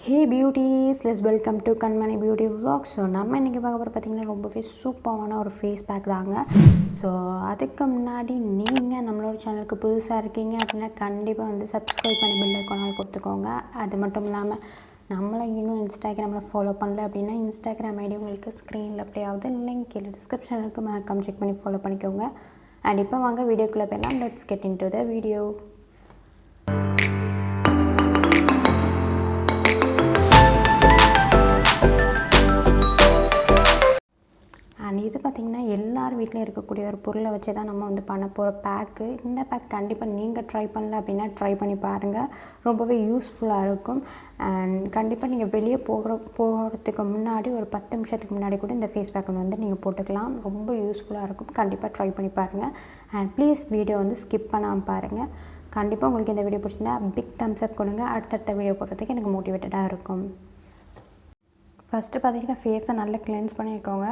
Hey beauties, let's welcome to kanmanibeautyvlogs. So நம்ம இன்னைக்கு பார்க்க போற பாத்தீங்கன்னா ரொம்பவே சூப்பரான ஒரு ஃபேஸ் பேக் தாங்க. ஸோ அதுக்கு முன்னாடி நீங்கள் நம்மளோட சேனலுக்கு புதுசாக இருக்கீங்க அப்படின்னா கண்டிப்பாக வந்து சப்ஸ்கிரைப் பண்ணி பெல் ஐகான் கொடுத்துக்கோங்க. அது மட்டும் இல்லாமல் நம்மளை இன்னும் இன்ஸ்டாகிராமில் ஃபாலோ பண்ணல அப்படின்னா இன்ஸ்டாகிராம் ஐடி உங்களுக்கு ஸ்க்ரீனில் அப்படியாவது லிங்க் கீழே டிஸ்கிரிப்ஷனுக்கு மறக்காம செக் பண்ணி ஃபாலோ பண்ணிக்கோங்க. அண்ட் இப்போ வாங்க வீடியோக்குள்ளே போயிடலாம். Let's get into the video. And இது பார்த்திங்கன்னா எல்லார் வீட்லேயும் இருக்கக்கூடிய ஒரு பொருளை வச்சு தான் நம்ம வந்து பண்ண போகிற பேக்கு. இந்த பேக் கண்டிப்பாக நீங்கள் ட்ரை பண்ணல அப்படின்னா ட்ரை பண்ணி பாருங்கள், ரொம்பவே யூஸ்ஃபுல்லாக இருக்கும். அண்ட் கண்டிப்பாக நீங்கள் வெளியே போகிறதுக்கு முன்னாடி ஒரு 10 நிமிஷத்துக்கு முன்னாடி கூட இந்த ஃபேஸ் பேக்கை வந்து நீங்கள் போட்டுக்கலாம். ரொம்ப யூஸ்ஃபுல்லாக இருக்கும். கண்டிப்பாக ட்ரை பண்ணி பாருங்கள். அண்ட் ப்ளீஸ் வீடியோ வந்து ஸ்கிப் பண்ணாமல் பாருங்கள். கண்டிப்பாக உங்களுக்கு இந்த வீடியோ பிடிச்சிருந்தா பிக் தம்ஸ் அப் கொடுங்க. அடுத்தடுத்த வீடியோ போடுறதுக்கு எனக்கு மோட்டிவேட்டடாக இருக்கும். ஃபஸ்ட்டு பார்த்திங்கன்னா ஃபேஸை நல்லா கிளென்ஸ் பண்ணிக்கோங்க.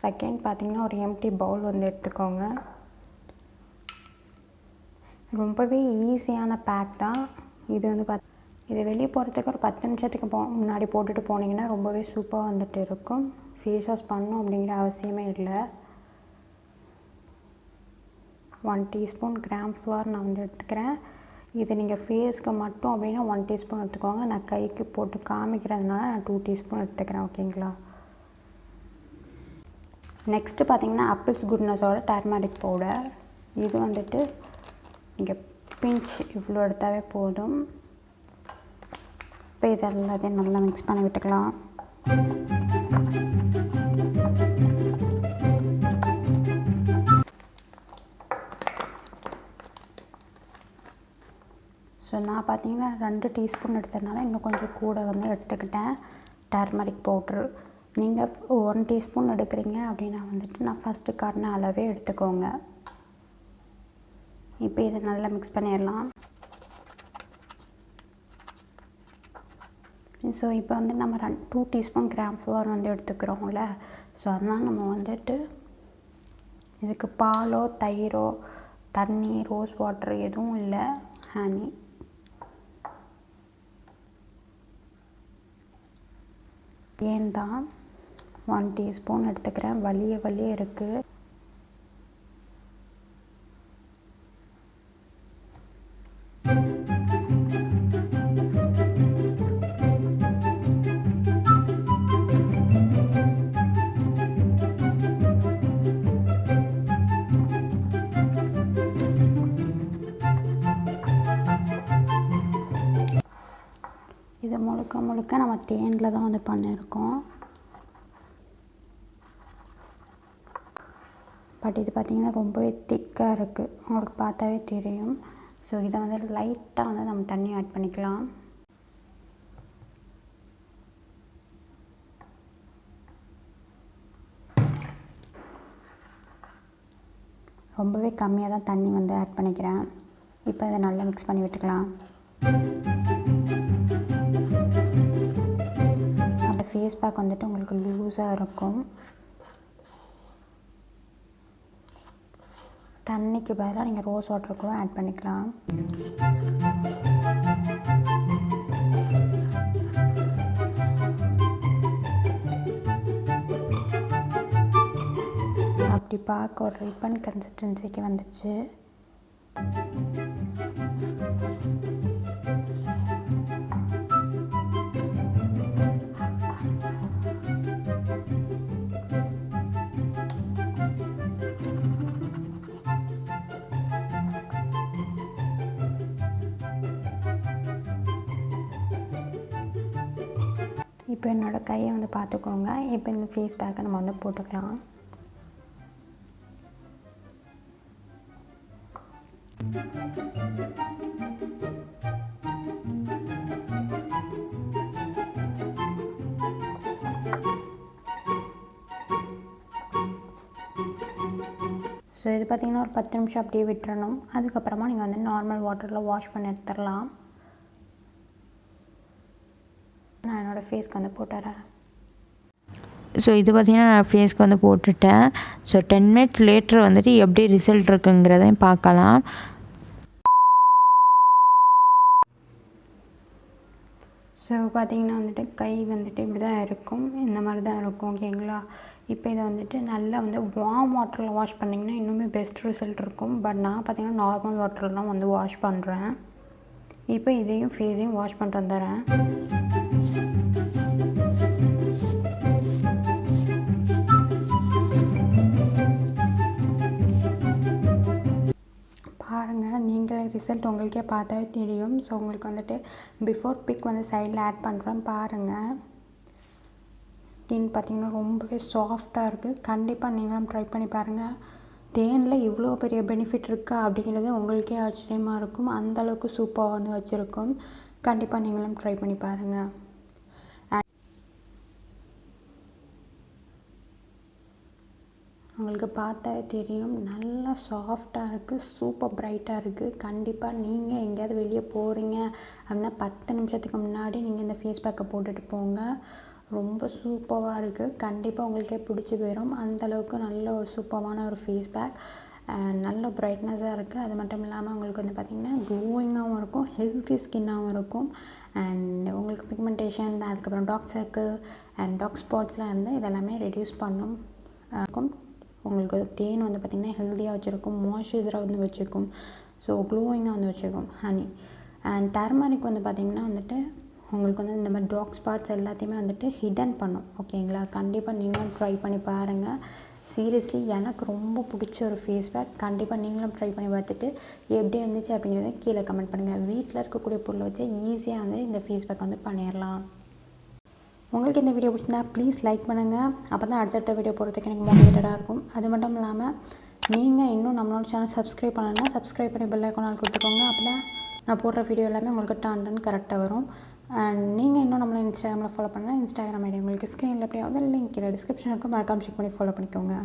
செகண்ட் பார்த்திங்கன்னா ஒரு எம்டி பவுல் வந்து எடுத்துக்கோங்க. ரொம்பவே ஈஸியான பேக் தான் இது. வந்து இது வெளியே போகிறதுக்கு ஒரு 10 நிமிஷத்துக்கு முன்னாடி போட்டுட்டு போனீங்கன்னா ரொம்பவே சூப்பராக வந்துட்டு இருக்கும். ஃபேஸ் வாஷ் பண்ணணும் அப்படிங்கிற அவசியமே இல்லை. 1 டீஸ்பூன் கிராம்ஃப்ளவர் நான் வந்து எடுத்துக்கிறேன். இது நீங்கள் ஃபேஸ்க்கு மட்டும் அப்படின்னா 1 டீஸ்பூன் எடுத்துக்கோங்க. நான் கைக்கு போட்டு காமிக்கிறதுனால நான் 2 டீஸ்பூன் எடுத்துக்கிறேன். ஓகேங்களா? நெக்ஸ்ட்டு பார்த்திங்கன்னா ஆப்பிள்ஸ் குட்னஸோட டர்மரிக் பவுடர். இது வந்துட்டு நீங்கள் பிஞ்ச் இவ்வளோ எடுத்தாவே போதும். இப்போ இது எல்லாத்தையும் நல்லா மிக்ஸ் பண்ணி விட்டுக்கலாம். ஸோ நான் பார்த்திங்கன்னா 2 டீஸ்பூன் எடுத்ததுனால இன்னும் கொஞ்சம் கூட வந்து எடுத்துக்கிட்டேன் டர்மரிக் பவுட்ரு. நீங்கள் 1 டீஸ்பூன் எடுக்கிறீங்க அப்படின்னா வந்துட்டு நான் ஃபஸ்ட்டு காட்டின அளவே எடுத்துக்கோங்க. இப்போ இதை நல்லா மிக்ஸ் பண்ணிடலாம். ஸோ இப்போ வந்து நம்ம 2 டீஸ்பூன் கிராம்ஃப்ளவர் வந்து எடுத்துக்கிறோம்ல. ஸோ அதனால் நம்ம வந்துட்டு இதுக்கு பாலோ தயிரோ தண்ணி ரோஸ் வாட்டர் எதுவும் இல்லை, ஹனி. ஏன் தான் 1 டீஸ்பூன் எடுத்துக்கிறேன். வலியே இருக்குது. இது முழுக்க நம்ம தேனில் தான் வந்து பண்ணியிருக்கோம். பட் இது பார்த்திங்கன்னா ரொம்பவே திக்காக இருக்குது, உங்களுக்கு பார்த்தாவே தெரியும். ஸோ இதை வந்து லைட்டாக வந்து நம்ம தண்ணி ஆட் பண்ணிக்கலாம். ரொம்பவே கம்மியாக தான் தண்ணி வந்து ஆட் பண்ணிக்கிறேன். இப்போ இதை நல்லா மிக்ஸ் பண்ணி விட்டுக்கலாம். அந்த ஃபேஸ் பேக் வந்துட்டு உங்களுக்கு லூஸாக இருக்கும். தண்ணிக்கு பதிலாக நீங்கள் ரோஸ் வாட்டர் கூட ஆட் பண்ணிக்கலாம். அப்படி பார்க்க ஒரு ரிப்பன் கன்சிஸ்டன்சிக்கு வந்துடுச்சு. இப்போ என்னோடய கையை வந்து பார்த்துக்கோங்க. இப்போ இந்த ஃபேஸ் பேக்கை நம்ம வந்து போட்டுக்கலாம். ஸோ இது பார்த்திங்கன்னா ஒரு 10 நிமிஷம் அப்படியே விட்டுறணும். அதுக்கப்புறமா நீங்கள் வந்து நார்மல் வாட்டரில் வாஷ் பண்ணி எடுத்துடலாம். நான் என்னோடய ஃபேஸ்க்கு வந்து போட்டுறேன். ஸோ இது பார்த்திங்கன்னா நான் ஃபேஸ்க்கு வந்து போட்டுட்டேன். ஸோ 10 மினிட்ஸ் லேட்டர் வந்துட்டு எப்படி ரிசல்ட் இருக்குங்கிறதையும் பார்க்கலாம். ஸோ பார்த்திங்கன்னா வந்துட்டு கை வந்துட்டு இப்படி தான் இருக்கும், இந்த மாதிரி தான் இருக்கும். ஓகேங்களா? இப்போ இதை வந்துட்டு நல்லா வந்து வார்ம் வாட்டரில் வாஷ் பண்ணிங்கன்னா இன்னுமே பெஸ்ட் ரிசல்ட் இருக்கும். பட் நான் பார்த்திங்கன்னா நார்மல் வாட்டரில் தான் வந்து வாஷ் பண்ணுறேன். இப்போ இதையும் ஃபேஸையும் வாஷ் பண்ணிட்டு வந்துடுறேன். பாருங்கள், நீங்களே ரிசல்ட் உங்களுக்கே பார்த்தாவே தெரியும். ஸோ உங்களுக்கு வந்துட்டு பிஃபோர் பிக் வந்து சைடில் ஆட் பண்ணுறேன் பாருங்கள். ஸ்கின் பார்த்திங்கன்னா ரொம்பவே சாஃப்டாக இருக்குது. கண்டிப்பாக நீங்களும் ட்ரை பண்ணி பாருங்கள். தேனில் இவ்வளோ பெரிய பெனிஃபிட் இருக்கா அப்படிங்கிறது உங்களுக்கே ஆச்சரியமாக இருக்கும். அந்தளவுக்கு சூப்பராக வந்து வச்சுருக்கும். கண்டிப்பாக நீங்களும் ட்ரை பண்ணி பாருங்கள். உங்களுக்கு பார்த்தாவே தெரியும், நல்லா சாஃப்டாக இருக்குது, சூப்பர் பிரைட்டாக இருக்குது. கண்டிப்பாக நீங்கள் எங்கேயாவது வெளியே போகிறீங்க அப்படின்னா 10 நிமிஷத்துக்கு முன்னாடி நீங்கள் இந்த ஃபேஸ் பேக்கை போட்டுட்டு போங்க. ரொம்ப சூப்பராக இருக்குது. கண்டிப்பாக உங்களுக்கே பிடிச்சி போயிடும். அந்தளவுக்கு நல்ல ஒரு சூப்பரான ஒரு ஃபேஸ் பேக். நல்ல பிரைட்னஸாக இருக்குது. அது மட்டும் இல்லாமல் உங்களுக்கு வந்து பார்த்திங்கன்னா க்ளோயிங்காகவும் இருக்கும், ஹெல்த்தி ஸ்கின்னாகவும் இருக்கும். அண்ட் உங்களுக்கு பிக்மெண்டேஷன், அதுக்கப்புறம் டார்க் சர்க்கிள் அண்ட் டார்க் ஸ்பாட்ஸ்லாம் இருந்தால் இதெல்லாமே ரெடியூஸ் பண்ணும். உங்களுக்கு தேன் வந்து பார்த்திங்கன்னா ஹெல்த்தியாக வச்சுருக்கும், மாய்ஸ்சரைசராக வந்து வச்சுருக்கும். ஸோ க்ளோயிங்காக வந்து வச்சுருக்கும் ஹனி. அண்ட் டர்மரிக் வந்து பார்த்திங்கன்னா வந்துட்டு உங்களுக்கு வந்து இந்த மாதிரி டார்க் ஸ்பாட்ஸ் எல்லாத்தையுமே வந்துட்டு ஹிடன் பண்ணும். ஓகேங்களா? கண்டிப்பாக நீங்களும் ட்ரை பண்ணி பாருங்கள். சீரியஸ்லி எனக்கு ரொம்ப பிடிச்ச ஒரு ஃபேஸ் பேக். கண்டிப்பாக நீங்களும் ட்ரை பண்ணி பார்த்துட்டு எப்படி இருந்துச்சு அப்படிங்கிறத கீழே கமெண்ட் பண்ணுங்கள். வீட்டில் இருக்கக்கூடிய பொருளை வச்சு ஈஸியாக வந்து இந்த ஃபேஸ் பேக் வந்து பண்ணிடலாம். உங்களுக்கு இந்த வீடியோ பிடிச்சிருந்தா ப்ளீஸ் லைக் பண்ணுங்கள். அப்போ தான் அடுத்தடுத்த வீடியோ போடுறதுக்கு எனக்கு மோட்டிவேட்டடாக இருக்கும். அது மட்டும் இல்லாமல் நீங்கள் இன்னும் நம்மளோட சேனல் சப்ஸ்கிரைப் பண்ணலைன்னா சப்ஸ்கிரைப் பண்ணி பெல் ஐக்கான் கொடுத்துக்கோங்க. அப்போ தான் நான் போடுற வீடியோ எல்லாமே உங்களுக்கு டான் கரெக்டாக வரும். அண்ட் நீங்கள் இன்னும் நம்மளை இன்ஸ்டாகிராமில் ஃபாலோ பண்ணால் இன்ஸ்டாகிராம் ஐடி உங்களுக்கு ஸ்க்ரீனில் எப்படியாவது லிங்க் இல்லை டிஸ்கிரிப்ஷனுக்கு மறக்காம செக் பண்ணி ஃபாலோ பண்ணிக்கோங்க.